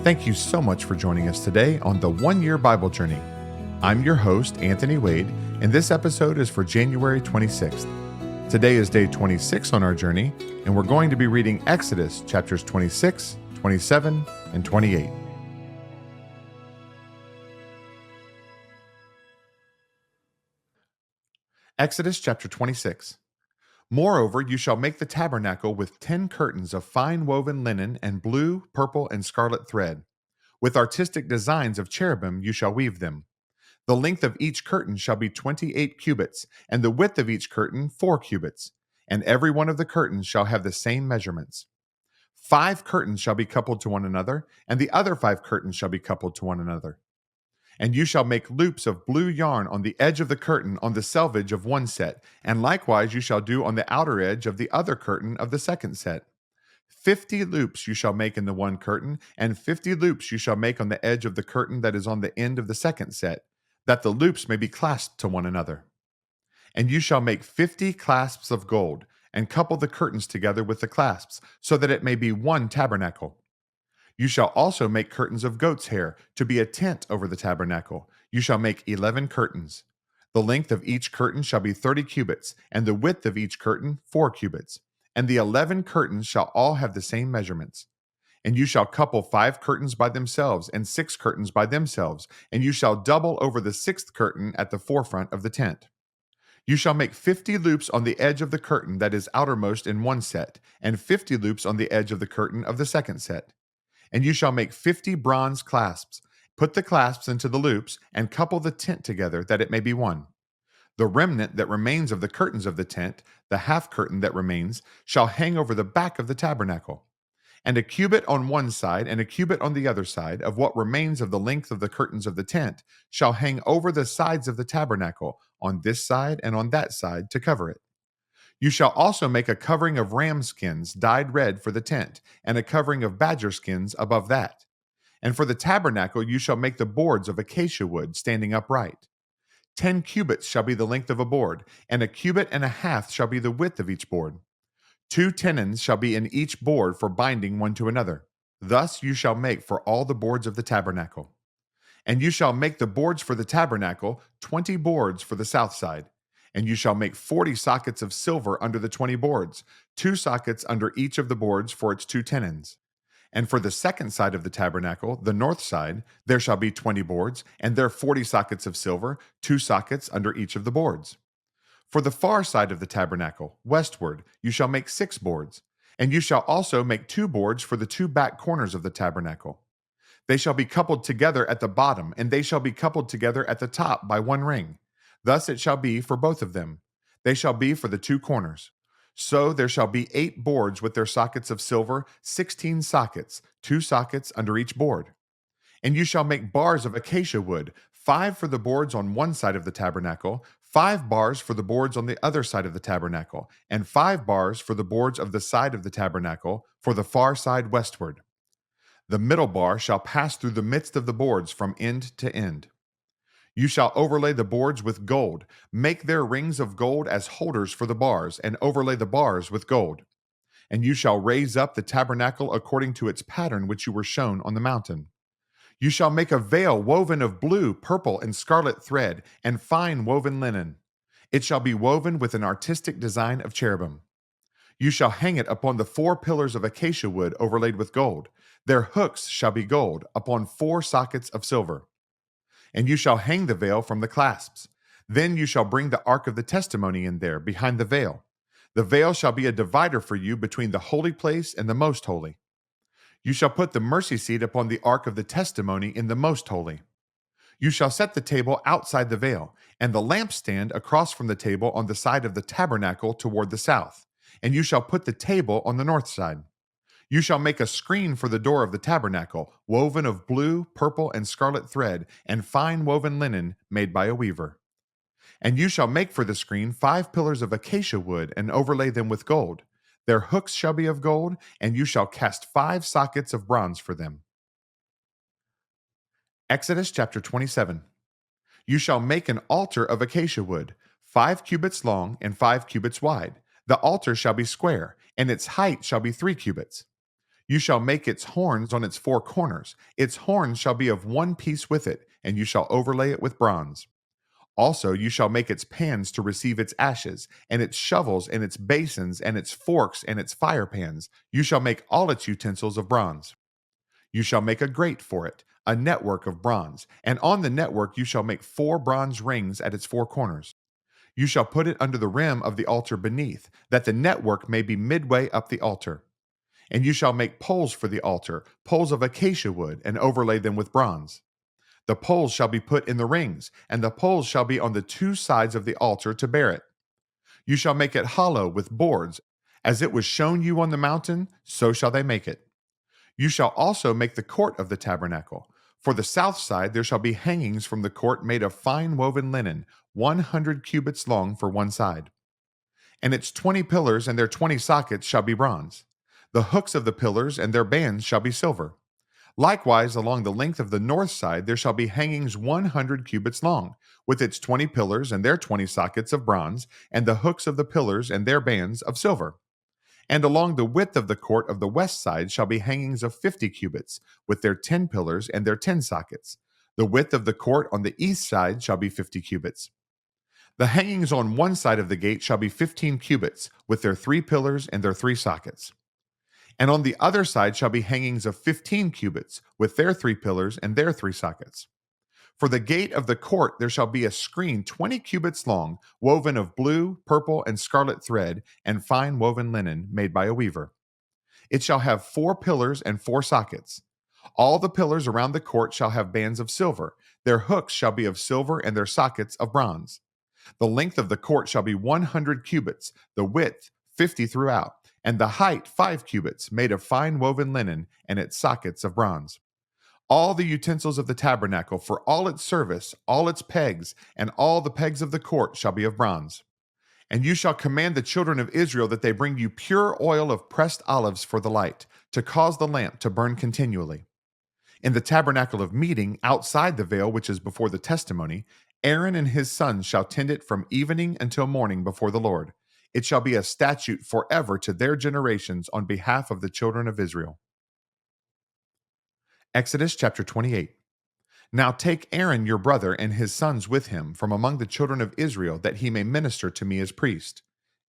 Thank you so much for joining us today on the 1 Year Bible Journey. I'm your host, Anthony Wade, and this episode is for January 26th. Today is day 26 on our journey, and we're going to be reading Exodus chapters 26, 27, and 28. Exodus chapter 26. Moreover, you shall make the tabernacle with 10 curtains of fine woven linen and blue, purple, and scarlet thread. With artistic designs of cherubim you shall weave them. The length of each curtain shall be 28 cubits, and the width of each curtain 4 cubits. And every one of the curtains shall have the same measurements. 5 curtains shall be coupled to one another, and the other 5 curtains shall be coupled to one another. And you shall make loops of blue yarn on the edge of the curtain on the selvage of one set, and likewise you shall do on the outer edge of the other curtain of the second set. 50 loops you shall make in the one curtain, and 50 loops you shall make on the edge of the curtain that is on the end of the second set, that the loops may be clasped to one another. And you shall make 50 clasps of gold, and couple the curtains together with the clasps, so that it may be one tabernacle. You shall also make curtains of goat's hair, to be a tent over the tabernacle. You shall make 11 curtains. The length of each curtain shall be 30 cubits, and the width of each curtain 4 cubits. And the 11 curtains shall all have the same measurements. And you shall couple 5 curtains by themselves, and 6 curtains by themselves, and you shall double over the 6th curtain at the forefront of the tent. You shall make 50 loops on the edge of the curtain that is outermost in one set, and 50 loops on the edge of the curtain of the second set. And you shall make 50 bronze clasps. Put the clasps into the loops, and couple the tent together, that it may be one. The remnant that remains of the curtains of the tent, the half curtain that remains, shall hang over the back of the tabernacle. And a cubit on one side and a cubit on the other side of what remains of the length of the curtains of the tent shall hang over the sides of the tabernacle, on this side and on that side, to cover it. You shall also make a covering of ram skins dyed red for the tent, and a covering of badger skins above that. And for the tabernacle you shall make the boards of acacia wood standing upright. 10 cubits shall be the length of a board, and a cubit and a half shall be the width of each board. 2 tenons shall be in each board for binding one to another. Thus you shall make for all the boards of the tabernacle. And you shall make the boards for the tabernacle 20 boards for the south side. And you shall make 40 sockets of silver under the 20 boards, 2 sockets under each of the boards for its 2 tenons. And for the second side of the tabernacle, the north side, there shall be 20 boards, and there 40 sockets of silver, 2 sockets under each of the boards. For the far side of the tabernacle, westward, you shall make 6 boards. And you shall also make 2 boards for the 2 back corners of the tabernacle. They shall be coupled together at the bottom, and they shall be coupled together at the top by one ring. Thus it shall be for both of them. They shall be for the 2 corners. So there shall be 8 boards with their sockets of silver, 16 sockets, 2 sockets under each board. And you shall make bars of acacia wood, 5 for the boards on one side of the tabernacle, 5 bars for the boards on the other side of the tabernacle, and 5 bars for the boards of the side of the tabernacle, for the far side westward. The middle bar shall pass through the midst of the boards from end to end. You shall overlay the boards with gold, make their rings of gold as holders for the bars, and overlay the bars with gold. And you shall raise up the tabernacle according to its pattern which you were shown on the mountain. You shall make a veil woven of blue, purple, and scarlet thread, and fine woven linen. It shall be woven with an artistic design of cherubim. You shall hang it upon the 4 pillars of acacia wood overlaid with gold. Their hooks shall be gold, upon 4 sockets of silver. And you shall hang the veil from the clasps. Then you shall bring the ark of the testimony in there, behind the veil. The veil shall be a divider for you between the holy place and the most holy. You shall put the mercy seat upon the ark of the testimony in the most holy. You shall set the table outside the veil, and the lampstand across from the table on the side of the tabernacle toward the south. And you shall put the table on the north side. You shall make a screen for the door of the tabernacle, woven of blue, purple, and scarlet thread, and fine woven linen made by a weaver. And you shall make for the screen 5 pillars of acacia wood, and overlay them with gold. Their hooks shall be of gold, and you shall cast 5 sockets of bronze for them. Exodus chapter 27. You shall make an altar of acacia wood, 5 cubits long and 5 cubits wide. The altar shall be square, and its height shall be 3 cubits. You shall make its horns on its four corners. Its horns shall be of one piece with it, and you shall overlay it with bronze. Also, you shall make its pans to receive its ashes, and its shovels, and its basins, and its forks, and its fire pans. You shall make all its utensils of bronze. You shall make a grate for it, a network of bronze, and on the network you shall make 4 bronze rings at its 4 corners. You shall put it under the rim of the altar beneath, that the network may be midway up the altar. And you shall make poles for the altar, poles of acacia wood, and overlay them with bronze. The poles shall be put in the rings, and the poles shall be on the 2 sides of the altar to bear it. You shall make it hollow with boards. As it was shown you on the mountain, so shall they make it. You shall also make the court of the tabernacle. For the south side there shall be hangings from the court made of fine woven linen, 100 cubits long for one side. And its 20 pillars and their 20 sockets shall be bronze. The hooks of the pillars and their bands shall be silver. Likewise, along the length of the north side there shall be hangings 100 cubits long, with its 20 pillars and their 20 sockets of bronze, and the hooks of the pillars and their bands of silver. And along the width of the court of the west side shall be hangings of 50 cubits, with their 10 pillars and their 10 sockets. The width of the court on the east side shall be 50 cubits. The hangings on one side of the gate shall be 15 cubits, with their 3 pillars and their 3 sockets. And on the other side shall be hangings of 15 cubits, with their 3 pillars and their 3 sockets. For the gate of the court there shall be a screen 20 cubits long, woven of blue, purple, and scarlet thread, and fine woven linen, made by a weaver. It shall have 4 pillars and 4 sockets. All the pillars around the court shall have bands of silver. Their hooks shall be of silver, and their sockets of bronze. The length of the court shall be 100 cubits, the width 50 throughout, and the height 5 cubits, made of fine woven linen, and its sockets of bronze. All the utensils of the tabernacle, for all its service, all its pegs, and all the pegs of the court shall be of bronze. And you shall command the children of Israel that they bring you pure oil of pressed olives for the light, to cause the lamp to burn continually. In the tabernacle of meeting, outside the veil which is before the testimony, Aaron and his sons shall tend it from evening until morning before the Lord. It shall be a statute forever to their generations on behalf of the children of Israel. Exodus chapter 28. Now take Aaron your brother and his sons with him from among the children of Israel, that he may minister to me as priest.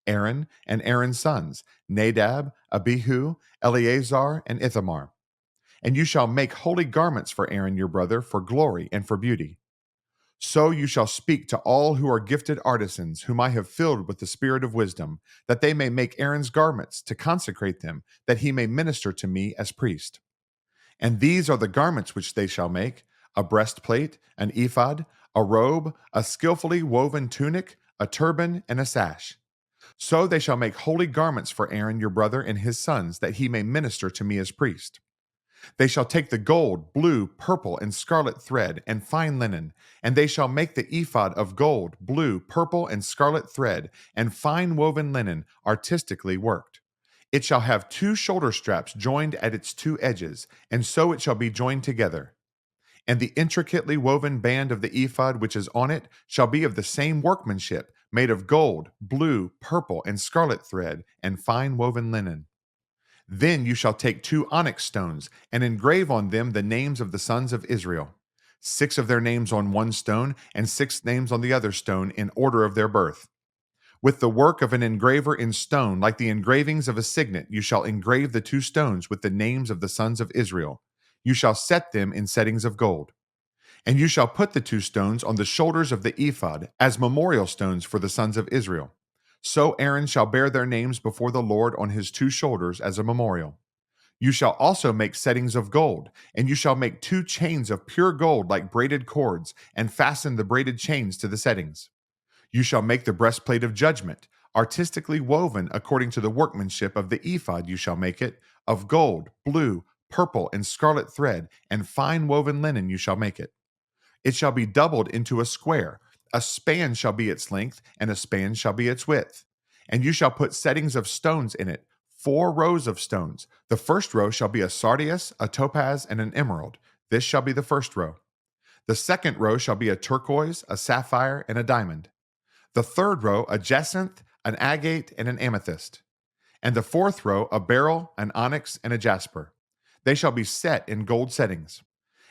Aaron and Aaron's sons, Nadab, Abihu, Eleazar, and Ithamar. And you shall make holy garments for Aaron your brother, for glory and for beauty. So you shall speak to all who are gifted artisans, whom I have filled with the spirit of wisdom, that they may make Aaron's garments, to consecrate them, that he may minister to me as priest. And these are the garments which they shall make: a breastplate, an ephod, a robe, a skillfully woven tunic, a turban, and a sash. So they shall make holy garments for Aaron your brother and his sons, that he may minister to me as priest. They shall take the gold, blue, purple, and scarlet thread, and fine linen, and they shall make the ephod of gold, blue, purple, and scarlet thread, and fine woven linen, artistically worked. It shall have 2 shoulder straps joined at its 2 edges, and so it shall be joined together. And the intricately woven band of the ephod which is on it shall be of the same workmanship, made of gold, blue, purple, and scarlet thread, and fine woven linen. Then you shall take 2 onyx stones, and engrave on them the names of the sons of Israel, 6 of their names on one stone, and 6 names on the other stone, in order of their birth. With the work of an engraver in stone, like the engravings of a signet, you shall engrave the 2 stones with the names of the sons of Israel. You shall set them in settings of gold. And you shall put the 2 stones on the shoulders of the ephod, as memorial stones for the sons of Israel. So Aaron shall bear their names before the Lord on his 2 shoulders as a memorial. You shall also make settings of gold, and you shall make 2 chains of pure gold like braided cords, and fasten the braided chains to the settings. You shall make the breastplate of judgment, artistically woven according to the workmanship of the ephod. You shall make it of gold, blue, purple, and scarlet thread, and fine woven linen you shall make it. It shall be doubled into a square. A span shall be its length, and a span shall be its width. And you shall put settings of stones in it, 4 rows of stones. The first row shall be a sardius, a topaz, and an emerald. This shall be the first row. The second row shall be a turquoise, a sapphire, and a diamond. The third row, a jacinth, an agate, and an amethyst. and the fourth row a beryl, an onyx, and a jasper. They shall be set in gold settings.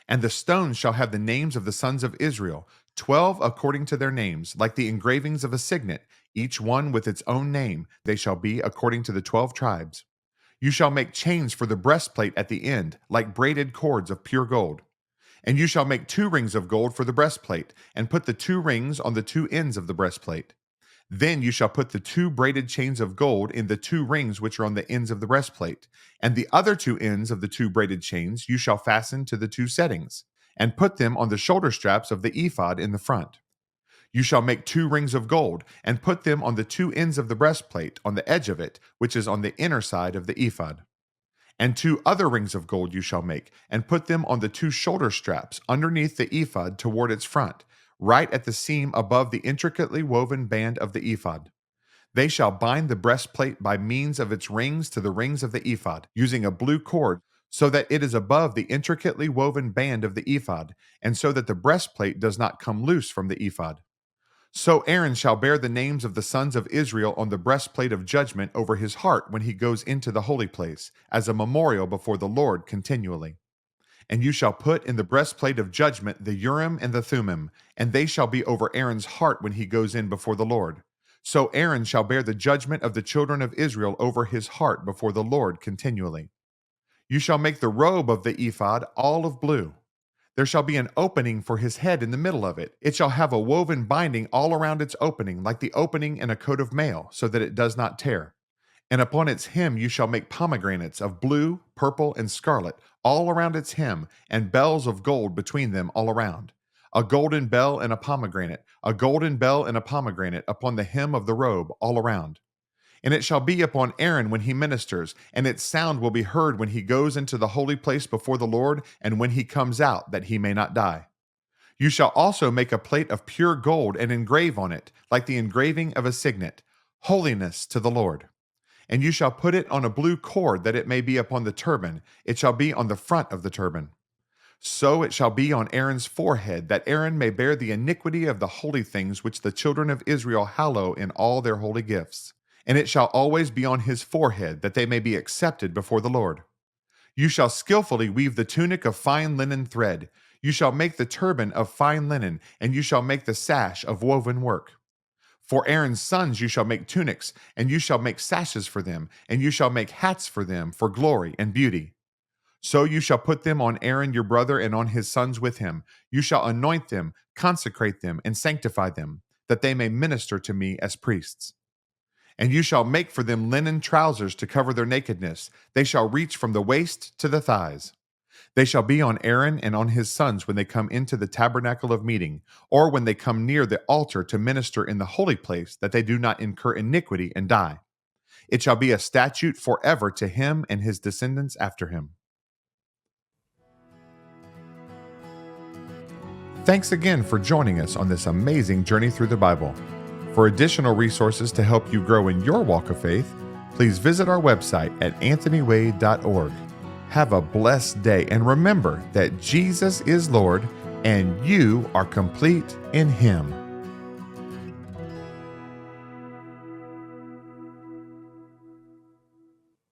And the stones shall have the names of the sons of Israel, 12 according to their names, like the engravings of a signet, each one with its own name. They shall be according to the 12 tribes. You shall make chains for the breastplate at the end, like braided cords of pure gold. And you shall make 2 rings of gold for the breastplate, and put the 2 rings on the 2 ends of the breastplate. Then you shall put the 2 braided chains of gold in the 2 rings which are on the ends of the breastplate, and the other 2 ends of the 2 braided chains you shall fasten to the 2 settings, and put them on the shoulder straps of the ephod in the front. You shall make 2 rings of gold, and put them on the 2 ends of the breastplate, on the edge of it, which is on the inner side of the ephod. And 2 other rings of gold you shall make, and put them on the 2 shoulder straps underneath the ephod toward its front, right at the seam above the intricately woven band of the ephod. They shall bind the breastplate by means of its rings to the rings of the ephod, using a blue cord, so that it is above the intricately woven band of the ephod, and so that the breastplate does not come loose from the ephod. So Aaron shall bear the names of the sons of Israel on the breastplate of judgment over his heart when he goes into the holy place, as a memorial before the Lord continually. And you shall put in the breastplate of judgment the Urim and the Thummim, and they shall be over Aaron's heart when he goes in before the Lord. So Aaron shall bear the judgment of the children of Israel over his heart before the Lord continually. You shall make the robe of the ephod all of blue. There shall be an opening for his head in the middle of it. It shall have a woven binding all around its opening, like the opening in a coat of mail, so that it does not tear. And upon its hem you shall make pomegranates of blue, purple, and scarlet all around its hem, and bells of gold between them all around. A golden bell and a pomegranate, a golden bell and a pomegranate upon the hem of the robe all around. And it shall be upon Aaron when he ministers, and its sound will be heard when he goes into the holy place before the Lord, and when he comes out, that he may not die. You shall also make a plate of pure gold and engrave on it, like the engraving of a signet, holiness to the Lord. And you shall put it on a blue cord, that it may be upon the turban. It shall be on the front of the turban. So it shall be on Aaron's forehead, that Aaron may bear the iniquity of the holy things which the children of Israel hallow in all their holy gifts. And it shall always be on his forehead, that they may be accepted before the Lord. You shall skillfully weave the tunic of fine linen thread. You shall make the turban of fine linen, and you shall make the sash of woven work. For Aaron's sons you shall make tunics, and you shall make sashes for them, and you shall make hats for them for glory and beauty. So you shall put them on Aaron your brother and on his sons with him. You shall anoint them, consecrate them, and sanctify them, that they may minister to me as priests. And you shall make for them linen trousers to cover their nakedness. They shall reach from the waist to the thighs. They shall be on Aaron and on his sons when they come into the tabernacle of meeting, or when they come near the altar to minister in the holy place, that they do not incur iniquity and die. It shall be a statute forever to him and his descendants after him. Thanks again for joining us on this amazing journey through the Bible. For additional resources to help you grow in your walk of faith, please visit our website at anthonywade.org. Have a blessed day, and remember that Jesus is Lord and you are complete in Him.